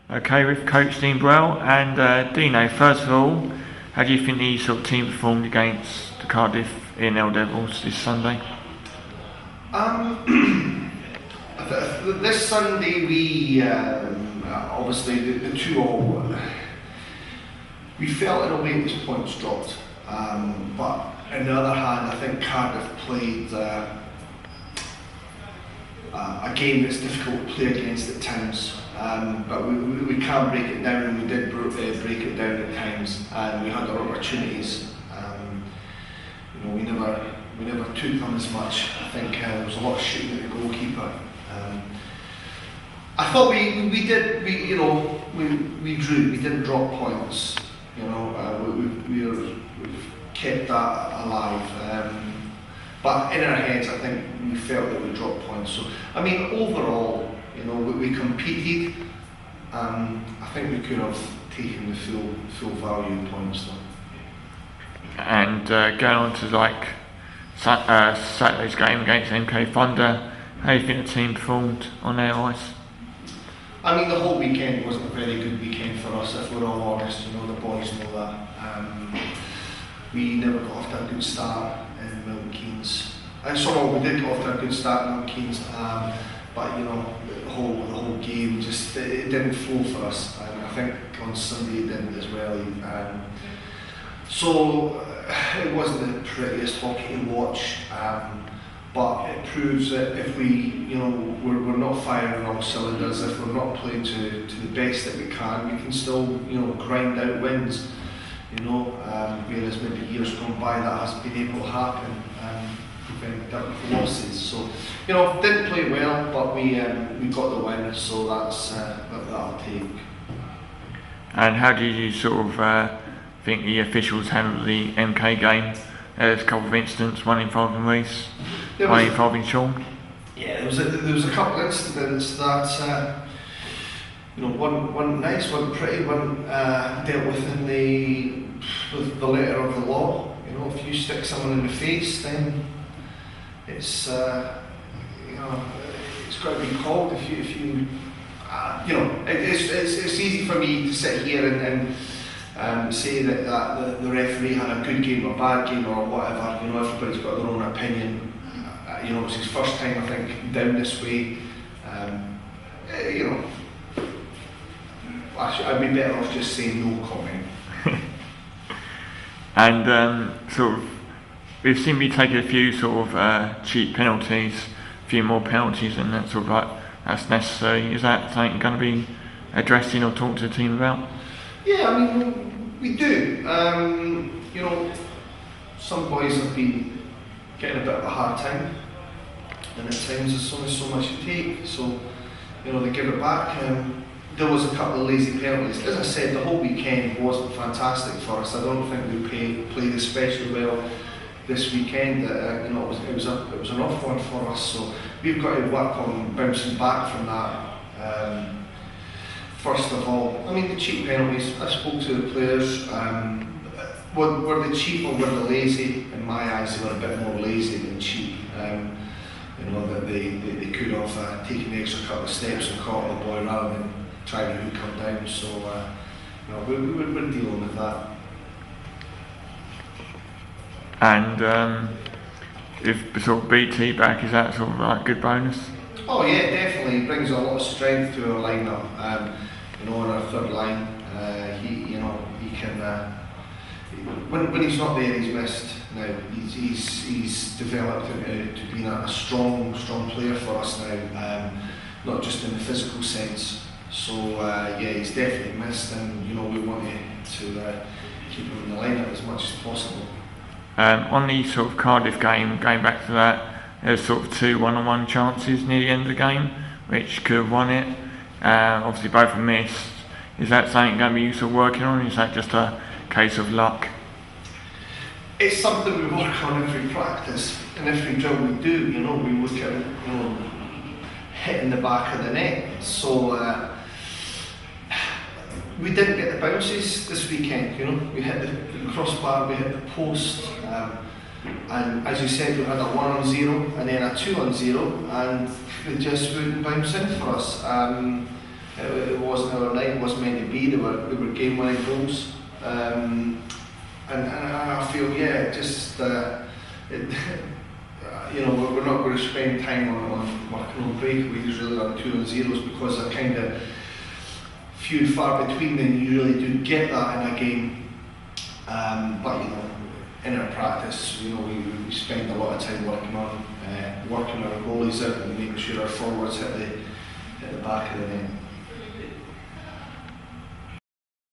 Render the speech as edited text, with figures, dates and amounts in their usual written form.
Okay, with Coach Dean Birrell and Dino, first of all, how do you think the sort of team performed against the Cardiff E&L Devils this Sunday? This Sunday we obviously the 2-all. We felt in a way these points dropped, but on the other hand, I think Cardiff played a game that's difficult to play against at times. But we can break it down, and we did break it down at times, and we had our opportunities. We never took them as much. I think there was a lot of shooting at the goalkeeper. I thought we drew. We didn't drop points. We've kept that alive. But in our heads, I think we felt that we dropped points. So I mean, overall, we competed. I think we could have taken the full value of points though. And going on to Saturday's game against MK Thunder, how do you think the team performed on their ice? I mean, the whole weekend wasn't a very good weekend for us, if we're all honest. The boys know that. We never got off to a good start in Milton Keynes. We did get off to a good start in Milton Keynes, but the whole game just it didn't flow for us. And I think on Sunday it didn't as well. So it wasn't the prettiest hockey to watch. But it proves that if we're not firing all cylinders, if we're not playing to the best that we can still, grind out wins. Whereas maybe years gone by that hasn't been able to happen. We've had losses, so didn't play well, but we got the win, so that'll take. And how did you sort of think the officials handled the MK game? There's a couple of incidents, one involving Reece, one involving Sean. Yeah, there was a couple of incidents that one nice, one pretty, one dealt with with the letter of the law. If you stick someone in the face, then it's it's got to be called. If you it's easy for me to sit here and say that the referee had a good game or bad game or whatever. Everybody's got their own opinion. It's his first time, I think, down this way. I'd be better off just saying no comment. And we've seen me take a few sort of cheap penalties, a few more penalties, and that's necessary. Is that something going to be addressing or talking to the team about? Yeah, I mean, we do. Some boys have been getting a bit of a hard time, and at times there's only so much to take. So, they give it back. There was a couple of lazy penalties. As I said, the whole weekend wasn't fantastic for us. I don't think we played especially well this weekend. It was an off one for us. So we've got to work on bouncing back from that. First of all, I mean, the cheap penalties. I spoke to the players. Were they cheap or were they lazy? In my eyes, they were a bit more lazy than cheap. That they could have taken the extra couple of steps and caught the boy rather than trying to hook him down. So we're dealing with that. And if sort of BT back, is that sort of like a good bonus? Oh yeah, definitely. It brings a lot of strength to our lineup. On our third line, he can. When he's not there, he's missed. Now he's developed into being a strong player for us now, not just in the physical sense. So he's definitely missed, and we want to keep him in the lineup as much as possible. On the sort of Cardiff game, going back to that, there's sort of two one-on-one chances near the end of the game, which could have won it. Obviously both are missed. Is that something going to be sort of working on? Is that just a case of luck? It's something we work on every practice and every drill we do. We look at hitting the back of the net. So we didn't get the bounces this weekend. We hit the crossbar, we hit the post, and as you said, we had a 1-on-0 and then a 2-on-0, and they just wouldn't bounce in for us. It wasn't our night, it wasn't meant to be. They were game-winning goals. And I feel, yeah, just you know, we're not going to spend time on working on breakaways really on 2-0s, because they're kind of few and far between, and you really do get that in a game. But you know, in our practice, you know, we spend a lot of time working our goalies out and making sure our forwards hit the back of the net.